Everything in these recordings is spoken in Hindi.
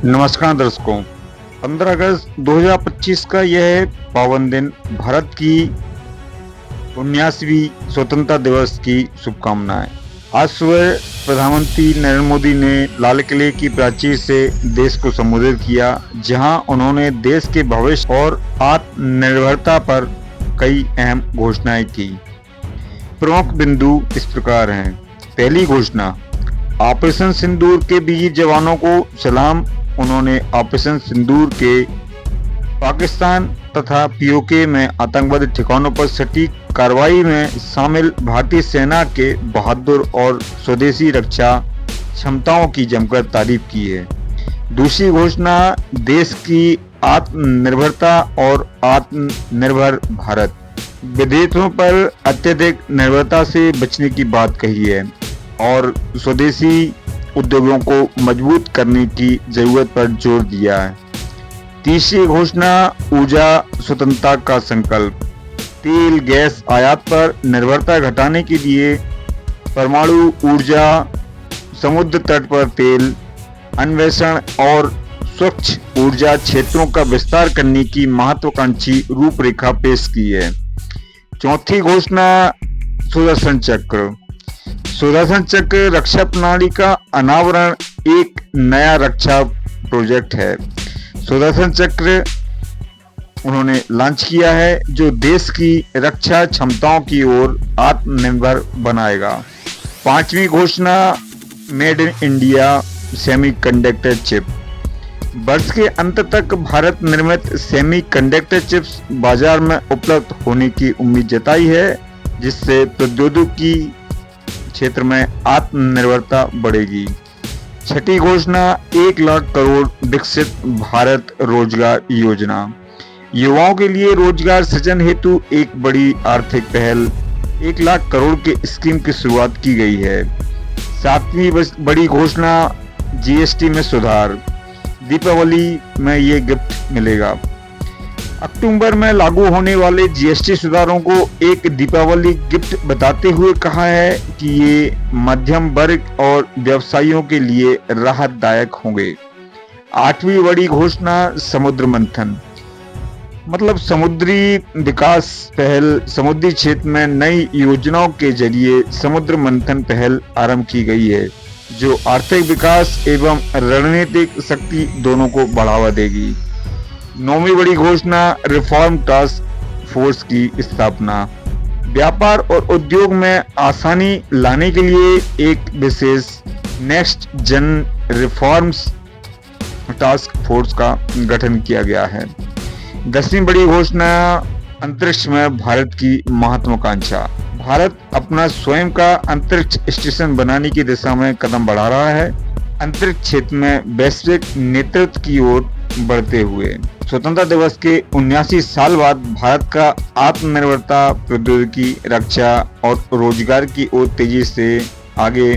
नमस्कार दर्शकों, 15 अगस्त 2025 का यह पावन दिन भारत की 79वीं स्वतंत्रता दिवस की शुभकामनाएं। आज सुबह प्रधानमंत्री नरेंद्र मोदी ने लाल किले की प्राचीर से देश को संबोधित किया, जहां उन्होंने देश के भविष्य और आत्मनिर्भरता पर कई अहम घोषणाएं की। प्रमुख बिंदु इस प्रकार हैं। पहली घोषणा, ऑपरेशन सिंदूर के वीर जवानों को सलाम। उन्होंने ऑपरेशन सिंदूर के पाकिस्तान तथा पीओके में आतंकवादी ठिकानों पर सटीक कार्रवाई में शामिल भारतीय सेना के बहादुर और स्वदेशी रक्षा क्षमताओं की जमकर तारीफ की है। दूसरी घोषणा, देश की आत्मनिर्भरता और आत्मनिर्भर भारत। विदेशों पर अत्यधिक निर्भरता से बचने की बात कही है और स्वदेशी उद्योगों को मजबूत करने की जरूरत पर जोर दिया है। तीसरी घोषणा, ऊर्जा स्वतंत्रता का संकल्प। तेल गैस आयात पर निर्भरता घटाने के लिए परमाणु ऊर्जा, समुद्र तट पर तेल अन्वेषण और स्वच्छ ऊर्जा क्षेत्रों का विस्तार करने की महत्वाकांक्षी रूपरेखा पेश की है। चौथी घोषणा, सुदर्शन चक्र। सुदर्शन चक्र रक्षा प्रणाली का अनावरण एक नया रक्षा प्रोजेक्ट है। सुदर्शन चक्र उन्होंने लॉन्च किया है, जो देश की रक्षा क्षमताओं की ओर आत्मनिर्भर बनाएगा। पांचवी घोषणा, made in India semiconductor chip. वर्ष के अंत तक भारत निर्मित सेमीकंडक्टर चिप्स बाजार में उपलब्ध होने की उम्मीद जताई है, जिससे प्रौद्योगिकी क्षेत्र में आत्मनिर्भरता बढ़ेगी। छठी घोषणा, 1 लाख करोड़ विकसित भारत रोजगार योजना। युवाओं के लिए रोजगार सृजन हेतु एक बड़ी आर्थिक पहल 1 लाख करोड़ के स्कीम की शुरुआत की गई है। सातवीं बड़ी घोषणा, जीएसटी में सुधार। दीपावली में ये गिफ्ट मिलेगा। अक्टूबर में लागू होने वाले जीएसटी सुधारों को एक दीपावली गिफ्ट बताते हुए कहा है कि ये मध्यम वर्ग और व्यवसायियों के लिए राहतदायक होंगे। आठवीं बड़ी घोषणा, समुद्र मंथन। मतलब समुद्री विकास पहल। समुद्री क्षेत्र में नई योजनाओं के जरिए समुद्र मंथन पहल आरंभ की गई है, जो आर्थिक विकास एवं रणनीतिक शक्ति दोनों को बढ़ावा देगी। नौवीं बड़ी घोषणा, रिफॉर्म टास्क फोर्स की स्थापना। व्यापार और उद्योग में आसानी लाने के लिए एक विशेष next gen reforms task force का गठन किया गया है। 10वीं बड़ी घोषणा, अंतरिक्ष में भारत की महत्वाकांक्षा। भारत अपना स्वयं का अंतरिक्ष स्टेशन बनाने की दिशा में कदम बढ़ा रहा है, अंतरिक्ष क्षेत्र में वैश्विक नेतृत्व की ओर बढ़ते हुए। स्वतंत्रता दिवस के 79 साल बाद भारत का आत्मनिर्भरता, प्रौद्योगिकी, रक्षा और रोजगार की ओर तेजी से आगे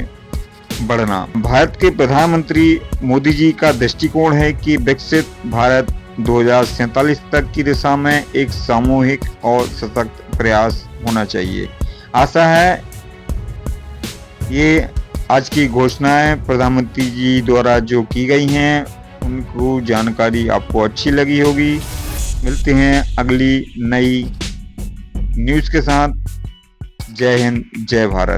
बढ़ना। भारत के प्रधानमंत्री मोदी जी का दृष्टिकोण है कि विकसित भारत 2047 तक की दिशा में एक सामूहिक और सशक्त प्रयास होना चाहिए। आशा है ये आज की घोषणाएं प्रधानमंत्री जी द्वारा जो की गई हैं, उनको जानकारी आपको अच्छी लगी होगी। मिलते हैं अगली नई न्यूज़ के साथ। जय हिंद, जय भारत।